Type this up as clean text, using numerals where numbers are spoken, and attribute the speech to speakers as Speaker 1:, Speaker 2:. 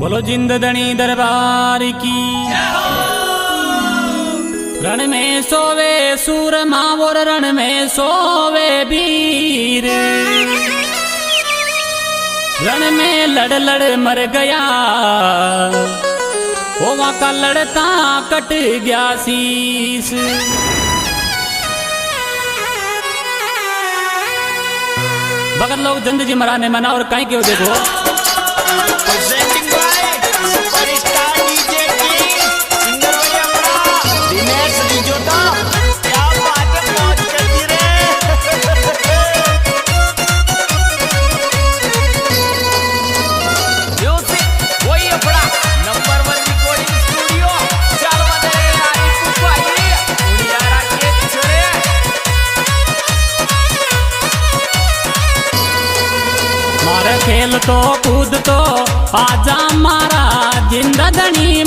Speaker 1: बोलो जिंदड़ी दरबार की। रण में सोवे सूरमा और रण में सोवे वीर। रण में लड़ लड़ मर गया वहां का लड़ता कट गया शीस। बगल लोग जंद जी मराने मना और कहीं क्यों देखो खेल तो कूद तो आजा मारा जिंदड़ी